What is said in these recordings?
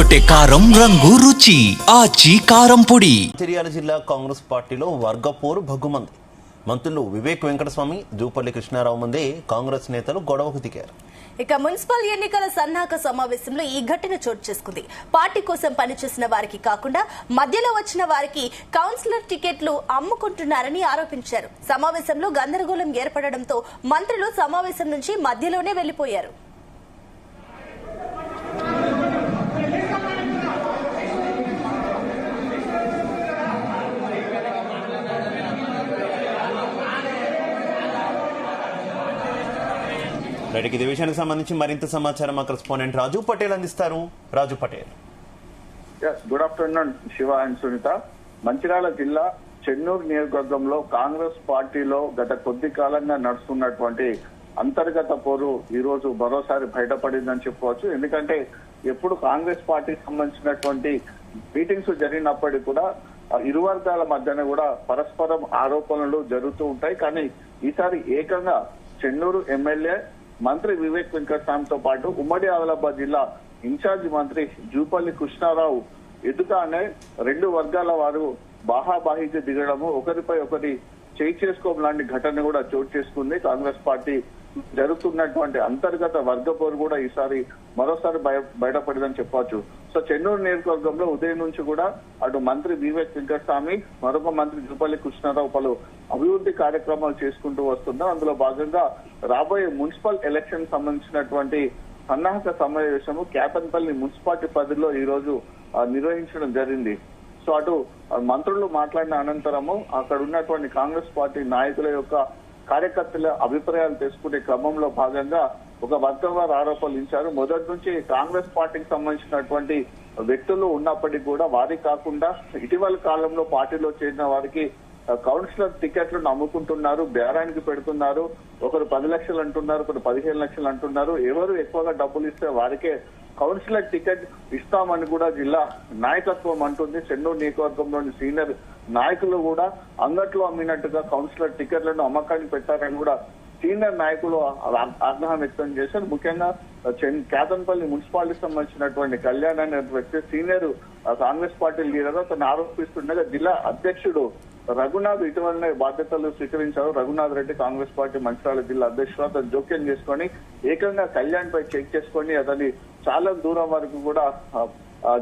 అదరగొట్టే కారం రంగు రుచి ఆచి కారం పొడి. మంచిర్యాల జిల్లా కాంగ్రెస్ పార్టీలో వర్గపోరు భగ్గుమంది. మంత్రులు వివేక్ వెంకటస్వామి, జూపల్లి కృష్ణారావు ముందే కాంగ్రెస్ నేతలు గొడవకు దిగారు. ఇక మున్సిపల్ ఎన్నికల సన్నాహక సమావేశంలో ఈ ఘటన చోటు చేసుకుంది. పార్టీ కోసం పనిచేసిన వారికి కాకుండా మధ్యలో వచ్చిన వారికి కౌన్సిలర్ టికెట్లు అమ్ముకుంటున్నారని ఆరోపించారు. సమావేశంలో గందరగోళం ఏర్పడడంతో మంత్రులు సమావేశం నుంచి మధ్యలోనే వెళ్లిపోయారు. ఇదే విషయానికి సంబంధించి మరింత సమాచారం మా కరెస్పాండెంట్ రాజు పటేల్ అందిస్తారు. Raju Patel. Good afternoon Shiva and Sunitha. Mancherial జిల్లా చెన్నూరు నియోజకవర్గంలో కాంగ్రెస్ పార్టీలో గత కొద్ది కాలంగా నడుస్తున్నటువంటి అంతర్గత పోరు ఈ రోజు మరోసారి బయటపడిందని చెప్పుకోవచ్చు. ఎందుకంటే ఎప్పుడు కాంగ్రెస్ పార్టీకి సంబంధించినటువంటి మీటింగ్స్ జరిగినప్పటికీ కూడా ఇరు వర్గాల మధ్యన కూడా పరస్పరం ఆరోపణలు జరుగుతూ ఉంటాయి. కానీ ఈసారి ఏకంగా చెన్నూరు ఎమ్మెల్యే మంత్రి వివేక్ వెంకటస్వామితో పాటు ఉమ్మడి ఆదిలాబాద్ జిల్లా ఇన్ఛార్జ్ మంత్రి జూపల్లి కృష్ణారావు ఎదుటానే రెండు వర్గాల వారు బాహాబాహిగా దిగడము, ఒకరిపై ఒకరి చేయి చేసుకోవడం లాంటి ఘటన కూడా చోటు చేసుకుంది. కాంగ్రెస్ పార్టీ జరుగుతున్నటువంటి అంతర్గత వర్గపోరు కూడా ఈసారి మరోసారి బయటపడిందని చెప్పవచ్చు. సో చెన్నూరు నియోజకవర్గంలో ఉదయం నుంచి కూడా అటు మంత్రి వివేక్ వెంకటస్వామి, మరొక మంత్రి జూపల్లి కృష్ణారావు పలు అభివృద్ధి కార్యక్రమాలు చేసుకుంటూ వస్తున్నారు. అందులో భాగంగా రాబోయే మున్సిపల్ ఎలక్షన్ సంబంధించినటువంటి సన్నాహక సమావేశము కేపన్పల్లి మున్సిపాలిటీ పరిధిలో ఈ రోజు నిర్వహించడం జరిగింది. సో అటు మంత్రులు మాట్లాడిన అనంతరము అక్కడ ఉన్నటువంటి కాంగ్రెస్ పార్టీ నాయకుల యొక్క కార్యకర్తల అభిప్రాయాలు తెలుసుకునే క్రమంలో భాగంగా ఒక వర్గం వారు ఆరోపణలు మొదటి నుంచి కాంగ్రెస్ పార్టీకి సంబంధించినటువంటి వ్యక్తులు ఉన్నప్పటికీ కూడా వారి కాకుండా ఇటీవల కాలంలో పార్టీలో చేరిన వారికి కౌన్సిలర్ టికెట్లను అమ్ముకుంటున్నారు, బేరానికి పెడుతున్నారు. ఒకరు 10 లక్షలు అంటున్నారు, ఒకరు 15 లక్షలు అంటున్నారు. ఎవరు ఎక్కువగా డబ్బులు ఇస్తే వారికే కౌన్సిలర్ టికెట్ ఇస్తామని కూడా జిల్లా నాయకత్వం అంటుంది. చెన్నూరు నియోజకవర్గంలోని సీనియర్ నాయకులు కూడా అంగట్లో అమ్మినట్టుగా కౌన్సిలర్ టికెట్లను అమ్మకానికి పెట్టారని కూడా సీనియర్ నాయకులు ఆగ్రహం వ్యక్తం చేశారు. ముఖ్యంగా కేతన్పల్లి మున్సిపాలిటీకి సంబంధించినటువంటి కళ్యాణ్ అనే వ్యక్తి సీనియర్ కాంగ్రెస్ పార్టీ లీడర్ తను ఆరోపిస్తుండగా జిల్లా అధ్యక్షుడు రఘునాథ్ ఇటీవలనే బాధ్యతలు స్వీకరించారు. రఘునాథ్ రెడ్డి కాంగ్రెస్ పార్టీ మంచిర్యాల జిల్లా అధ్యక్షుడు అతను జోక్యం చేసుకొని ఏకంగా కళ్యాణ్ పై చెక్ చేసుకొని అతని చాలా దూరం వరకు కూడా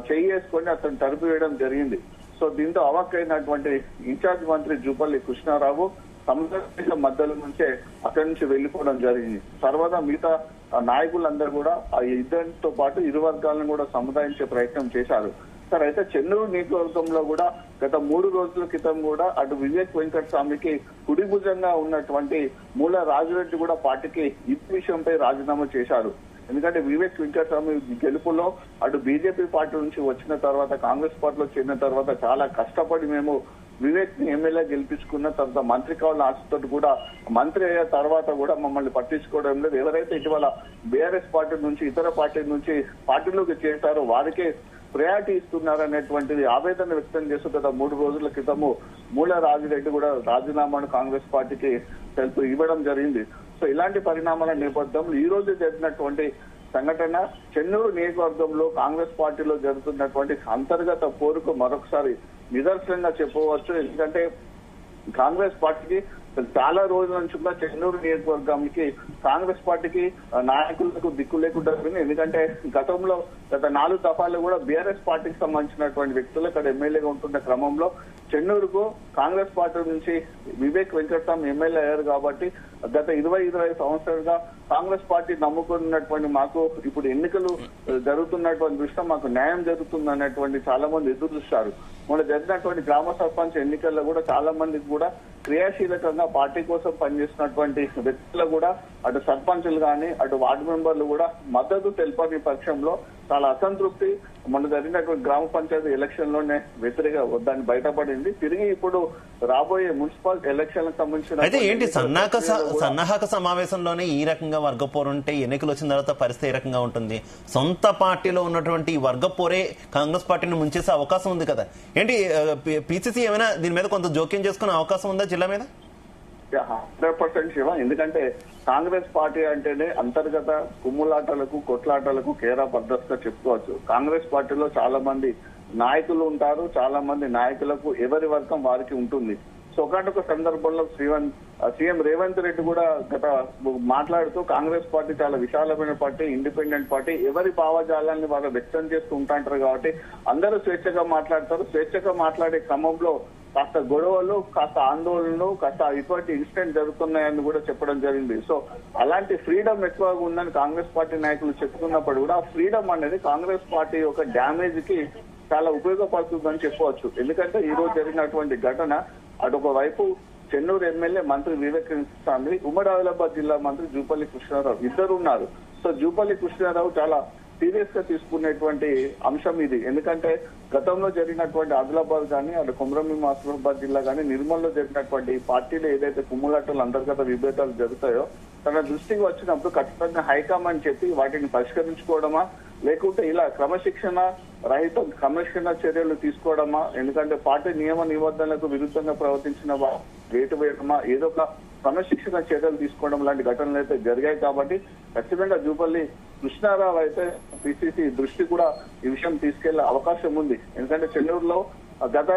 చేసుకొని అతను తరిపివేయడం జరిగింది. సో దీంతో అవాక్కైనటువంటి ఇన్ఛార్జ్ మంత్రి జూపల్లి కృష్ణారావు సమావేశం మధ్యలో నుంచే అక్కడి నుంచి వెళ్లిపోవడం జరిగింది. తర్వాత మిగతా నాయకులందరూ కూడా ఆ ఇద్దరితో పాటు ఇరు వర్గాలను కూడా సముదాయించే ప్రయత్నం చేశారు. సార్ అయితే చెన్నూరు నియోజకవర్గంలో కూడా గత 3 రోజుల క్రితం కూడా అటు వివేక్ వెంకటస్వామికి కుడి భుజంగా ఉన్నటువంటి మూల రాజురెడ్డి కూడా పార్టీకి ఈ విషయంపై రాజీనామా చేశారు. ఎందుకంటే వివేక్ వెంకటస్వామి గెలుపులో అటు బీజేపీ పార్టీ నుంచి వచ్చిన తర్వాత కాంగ్రెస్ పార్టీలో చేరిన తర్వాత చాలా కష్టపడి మేము వివేక్ ని ఎమ్మెల్యే గెలిపించుకున్న తర్వాత మంత్రి కావాలని ఆశతో కూడా మంత్రి అయ్యే తర్వాత కూడా మమ్మల్ని పట్టించుకోవడం లేదు. ఎవరైతే ఇటీవల బీఆర్ఎస్ పార్టీ నుంచి ఇతర పార్టీ నుంచి పార్టీలోకి చేశారో వారికే ప్రయారిటీ ఇస్తున్నారనేటువంటిది ఆవేదన వ్యక్తం చేస్తూ గత 3 రోజుల క్రితము మూల రాజిరెడ్డి కూడా రాజీనామాను కాంగ్రెస్ పార్టీకి ఇవ్వడం జరిగింది. సో ఇలాంటి పరిణామాల నేపథ్యంలో ఈ రోజు జరిగినటువంటి సంఘటన చెన్నూరు నియోజకవర్గంలో కాంగ్రెస్ పార్టీలో జరుగుతున్నటువంటి అంతర్గత పోరుకు మరొకసారి నిదర్శనంగా చెప్పవచ్చు. ఎందుకంటే కాంగ్రెస్ పార్టీకి చాలా రోజుల నుంచి కూడా చెన్నూరు నియోజకవర్గానికి కాంగ్రెస్ పార్టీకి నాయకులకు దిక్కు లేకుండా పోయింది. ఎందుకంటే గతంలో గత 4 దఫాలు కూడా బీఆర్ఎస్ పార్టీకి సంబంధించినటువంటి వ్యక్తులు ఇక్కడ ఎమ్మెల్యేగా ఉంటున్న క్రమంలో చెన్నూరుకు కాంగ్రెస్ పార్టీ నుంచి వివేక్ వెంకటస్వామి ఎమ్మెల్యే అయ్యారు. కాబట్టి గత 20-25 సంవత్సరాలుగా కాంగ్రెస్ పార్టీ నమ్ముకున్నటువంటి మాకు ఇప్పుడు ఎన్నికలు జరుగుతున్నటువంటి దృష్ట్యా మాకు న్యాయం జరుగుతుంది అన్నటువంటి చాలా మంది ఎదురు చూస్తారు. మొన్న జరిగినటువంటి గ్రామ సర్పంచ్ ఎన్నికల్లో కూడా చాలా మందికి కూడా క్రియాశీలకంగా పార్టీ కోసం పనిచేసినటువంటి వ్యక్తులు కూడా అటు సర్పంచులు కానీ అటు వార్డు మెంబర్లు కూడా మద్దతు తెలపని పక్షంలో చాలా అసంతృప్తి మొన్న జరిగినటువంటి గ్రామ పంచాయతీ ఎలక్షన్ లోనే వ్యతిరేక దాన్ని బయటపడింది. తిరిగి ఇప్పుడు రాబోయే మున్సిపల్ ఎలక్షన్ సంబంధించిన అయితే ఏంటి సన్నాహక సమావేశంలోనే ఈ రకంగా వర్గపోరు ఉంటే ఎన్నికలు వచ్చిన తర్వాత పరిస్థితి ఏ రకంగా ఉంటుంది? సొంత పార్టీలో ఉన్నటువంటి వర్గపోరే కాంగ్రెస్ పార్టీని ముంచేసే అవకాశం ఉంది కదా. ఏంటి పిసిసి ఏమైనా దీని మీద కొంత జోక్యం చేసుకునే అవకాశం ఉందా జిల్లా మీద? 100% శివ. ఎందుకంటే కాంగ్రెస్ పార్టీ అంటేనే అంతర్గత కుమ్ములాటలకు కొట్లాటలకు కేరా పద్ధతిగా చెప్పుకోవచ్చు. కాంగ్రెస్ పార్టీలో చాలా మంది నాయకులు ఉంటారు, చాలా మంది నాయకులకు ఎవరి వర్గం వారికి ఉంటుంది. సో ఒకనొక సందర్భంలో సీఎం రేవంత్ రెడ్డి కూడా గత మాట్లాడుతూ కాంగ్రెస్ పార్టీ చాలా విశాలమైన పార్టీ, ఇండిపెండెంట్ పార్టీ, ఎవరి భావజాలాన్ని వాళ్ళు వ్యక్తం చేస్తూ ఉంటారు కాబట్టి అందరూ స్వేచ్ఛగా మాట్లాడతారు. స్వేచ్ఛగా మాట్లాడే క్రమంలో కాస్త గొడవలు, కాస్త ఆందోళనలు, కాస్త ఇటువంటి ఇన్సిడెంట్ జరుగుతున్నాయని కూడా చెప్పడం జరిగింది. సో అలాంటి ఫ్రీడమ్ ఎక్కువగా ఉందని కాంగ్రెస్ పార్టీ నాయకులు చెప్తున్నప్పుడు కూడా ఆ ఫ్రీడమ్ అనేది కాంగ్రెస్ పార్టీ యొక్క డ్యామేజ్ కి చాలా ఉపయోగపడుతుందని చెప్పవచ్చు. ఎందుకంటే ఈ రోజు జరిగినటువంటి ఘటన అటొక వైపు చెన్నూరు ఎమ్మెల్యే మంత్రి వివేక్ స్వామి, ఉమ్మడి ఆదిలాబాద్ జిల్లా మంత్రి జూపల్లి కృష్ణారావు ఇద్దరు ఉన్నారు. సో జూపల్లి కృష్ణారావు చాలా సీరియస్ గా తీసుకునేటువంటి అంశం ఇది. ఎందుకంటే గతంలో జరిగినటువంటి ఆదిలాబాద్ కానీ అటు కొమరంభీం ఆసిఫాబాద్ జిల్లా కానీ నిర్మల్లో జరిగినటువంటి పార్టీలో ఏదైతే కుమ్ములాటలు అంతర్గత విభేదాలు జరుగుతాయో తన దృష్టికి వచ్చినప్పుడు ఖచ్చితంగా హైకమాండ్ చెప్పి వాటిని పరిష్కరించుకోవడమా, లేకుంటే ఇలా క్రమశిక్షణ చర్యలు తీసుకోవడమా, ఎందుకంటే పార్టీ నియమ నిబంధనలకు విరుద్ధంగా ప్రవర్తించిన వేటు వేయడమా, ఏదో ఒక క్రమశిక్షణ చర్యలు తీసుకోవడం లాంటి ఘటనలు అయితే జరిగాయి. కాబట్టి ఖచ్చితంగా జూపల్లి కృష్ణారావు అయితే పిసిసి దృష్టి కూడా ఈ విషయం తీసుకెళ్లే అవకాశం ఉంది. ఎందుకంటే చెన్నూరులో గత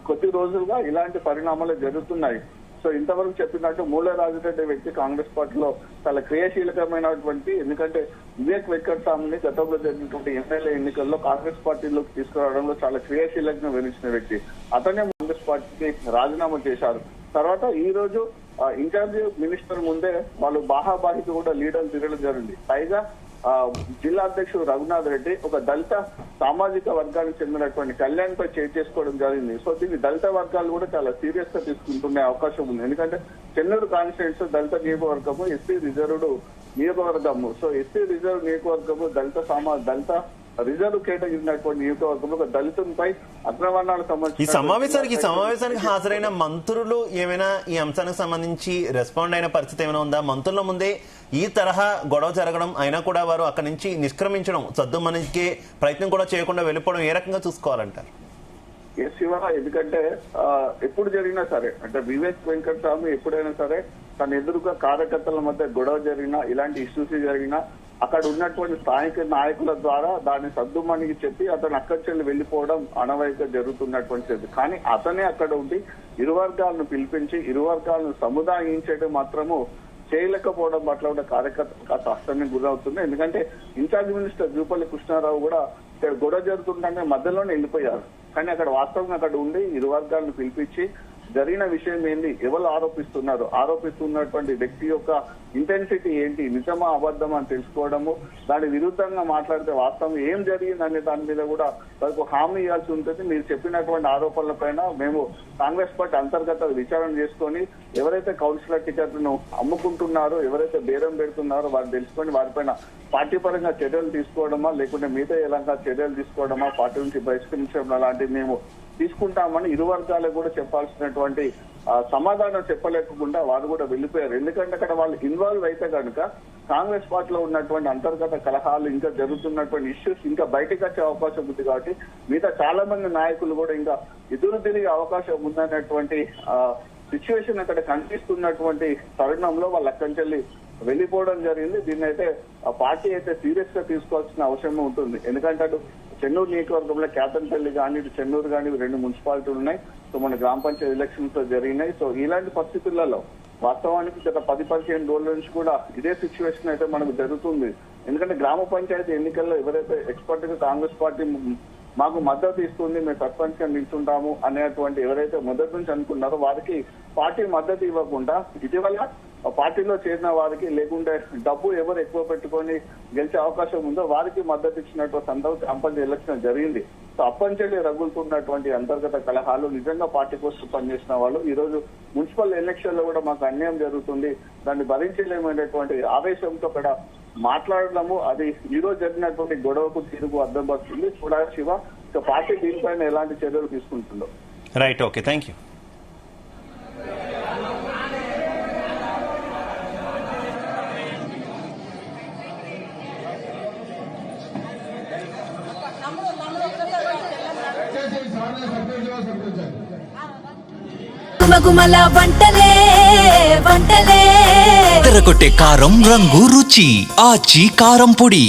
కొద్ది రోజులుగా ఇలాంటి పరిణామాలు జరుగుతున్నాయి. సో ఇంతవరకు చెప్పినట్టు మూల రాజరెడ్డి వ్యక్తి కాంగ్రెస్ పార్టీలో చాలా క్రియాశీలకమైనటువంటి, ఎందుకంటే వివేక్ వెంకటస్వామిని గతంలో జరిగినటువంటి ఎమ్మెల్యే ఎన్నికల్లో కాంగ్రెస్ పార్టీలోకి తీసుకురావడంలో చాలా క్రియాశీలకంగా వివరించిన వ్యక్తి. అతనే కాంగ్రెస్ పార్టీకి రాజీనామా చేశారు. తర్వాత ఈ రోజు ఇన్ఛార్జి మినిస్టర్ ముందే వాళ్ళు బాహాబాహికి కూడా లీడర్లు తిరగడం జరిగింది. పైగా జిల్లా అధ్యక్షుడు రఘునాథ్ రెడ్డి ఒక దళిత సామాజిక వర్గానికి చెందినటువంటి కళ్యాణ్ పై చేసుకోవడం జరిగింది. సో దీన్ని దళిత వర్గాలు కూడా చాలా సీరియస్ గా తీసుకుంటునే అవకాశం ఉంది. ఎందుకంటే చెన్నూరు కాన్స్టిట్యూన్స్ దళిత నియోజకవర్గము, ఎస్సీ రిజర్వ్డ్ నియోజకవర్గము. సో ఎస్సీ రిజర్వ్ నియోజకవర్గము దళిత రిజర్వ్ కేటగిరినటువంటి నియోజకవర్గంలో ఒక దళితునిపై అగ్రవర్ణాలకు ఈ సమావేశానికి హాజరైన మంత్రులు ఏమైనా ఈ అంశానికి సంబంధించి రెస్పాండ్ అయిన పరిస్థితి ఏమైనా ఉందా? మంత్రుల ముందే ఈ తరహా గొడవ జరగడం అయినా కూడా వారు అక్కడి నుంచి నిష్క్రమించడం, సద్దుమణికే ప్రయత్నం కూడా చేయకుండా వెళ్ళిపోవడం ఏ రకంగా చూసుకోవాలంటారు? ఎందుకంటే ఎప్పుడు జరిగినా సరే, అంటే వివేక్ వెంకటస్వామి ఎప్పుడైనా సరే తన ఎదురుగా కార్యకర్తల మధ్య గొడవ జరిగినా, ఇలాంటి ఇష్యూస్ జరిగినా అక్కడ ఉన్నటువంటి స్థానిక నాయకుల ద్వారా దాన్ని సద్దుమణికి చెప్పి అతను అక్కడి చెల్లి వెళ్లిపోవడం అనవైగా జరుగుతున్నటువంటిది. కానీ అతనే అక్కడ ఉండి ఇరు వర్గాలను పిలిపించి ఇరు వర్గాలను సముదాయించడం మాత్రము చేయలేకపోవడం పట్ల కూడా కార్యకర్తలు కాస్త అస్సాన్ని గురవుతుంది. ఎందుకంటే ఇన్ఛార్జ్ మినిస్టర్ జూపల్లి కృష్ణారావు కూడా ఇక్కడ గొడవ జరుగుతుంటే మధ్యలోనే వెళ్ళిపోయారు. కానీ అక్కడ వాస్తవంగా అక్కడ ఉండి ఇరు వర్గాలను పిలిపించి జరిగిన విషయం ఏంటి, ఎవరు ఆరోపిస్తున్నటువంటి వ్యక్తి యొక్క ఇంటెన్సిటీ ఏంటి, నిజమా అబద్ధమా అని తెలుసుకోవడము, దాని విరుద్ధంగా మాట్లాడితే వాస్తవం ఏం జరిగిందనే దాని మీద కూడా వాళ్ళకు హామీ ఇవ్వాల్సి ఉంటుంది. మీరు చెప్పినటువంటి ఆరోపణల పైన మేము కాంగ్రెస్ పార్టీ అంతర్గత విచారణ చేసుకొని ఎవరైతే కౌన్సిలర్ టికెట్లను అమ్ముకుంటున్నారో, ఎవరైతే బేరం పెడుతున్నారో వారు తెలుసుకొని వారిపైన పార్టీ పరంగా చర్యలు తీసుకోవడమా, లేకుంటే మిగతా ఎలాగా చర్యలు తీసుకోవడమా, పార్టీ నుంచి బహిష్కరించడం అలాంటివి మేము తీసుకుంటామని ఇరు వర్గాలకు కూడా చెప్పాల్సినటువంటి సమాధానం చెప్పలేకుండా వారు కూడా వెళ్ళిపోయారు. ఎందుకంటే అక్కడ వాళ్ళు ఇన్వాల్వ్ అయితే కనుక కాంగ్రెస్ పార్టీలో ఉన్నటువంటి అంతర్గత కలహాలు, ఇంకా జరుగుతున్నటువంటి ఇష్యూస్ ఇంకా బయటకు వచ్చే అవకాశం ఉంది. కాబట్టి మిగతా చాలా మంది నాయకులు కూడా ఇంకా ఎదురు తిరిగే అవకాశం ఉందనేటువంటి సిచ్యువేషన్ అక్కడ కనిపిస్తున్నటువంటి తరుణంలో వాళ్ళు అక్కడి నుంచి వెళ్ళిపోవడం జరిగింది. దీన్ని అయితే ఆ పార్టీ అయితే సీరియస్ గా తీసుకోవాల్సిన అవసరం ఉంటుంది. ఎందుకంటే అటు చెన్నూరు నియోజకవర్గంలో కేతన్పల్లి కానీ ఇటు చెన్నూరు కానీ 2 మున్సిపాలిటీలు ఉన్నాయి. సో మన గ్రామ పంచాయతీ ఎలక్షన్స్ జరిగినాయి. సో ఇలాంటి పరిస్థితులలో వాస్తవానికి గత 10-15 రోజుల నుంచి కూడా ఇదే సిచ్యువేషన్ అయితే మనకు జరుగుతుంది. ఎందుకంటే గ్రామ పంచాయతీ ఎన్నికల్లో ఎవరైతే ఎక్స్పర్ట్ గా కాంగ్రెస్ పార్టీ మాకు మద్దతు ఇస్తుంది, మేము సర్పంచ్ గా నిల్చుంటాము అనేటువంటి ఎవరైతే మొదటి నుంచి అనుకున్నారో వారికి పార్టీ మద్దతు ఇవ్వకుండా ఇటీవల పార్టీలో చేరిన వారికి, లేకుంటే డబ్బు ఎవరు ఎక్కువ పెట్టుకొని గెలిచే అవకాశం ఉందో వారికి మద్దతు ఇచ్చినటువంటి సందర్భం గ్రామ ఎలక్షన్ జరిగింది. సో అప్పంచెల్లి రగులుతున్నటువంటి అంతర్గత కలహాలు, నిజంగా పార్టీ కోసం పనిచేసిన వాళ్ళు ఈ రోజు మున్సిపల్ ఎలక్షన్ లో కూడా మాకు అన్యాయం జరుగుతుంది, దాన్ని భరించలేమనేటువంటి ఆవేశంతో అక్కడ మాట్లాడడము, అది ఈ రోజు జరిగినటువంటి గొడవకు తిరుగు అర్థం పడుతుంది. చూడాలి శివ ఇక పార్టీ దీనిపైన ఎలాంటి చర్యలు తీసుకుంటుందో. Right, okay, thank you. గుమగుమల వంటలే వంటలే తెరకొట్టే కారం రంగు రుచి ఆచి కారం పొడి.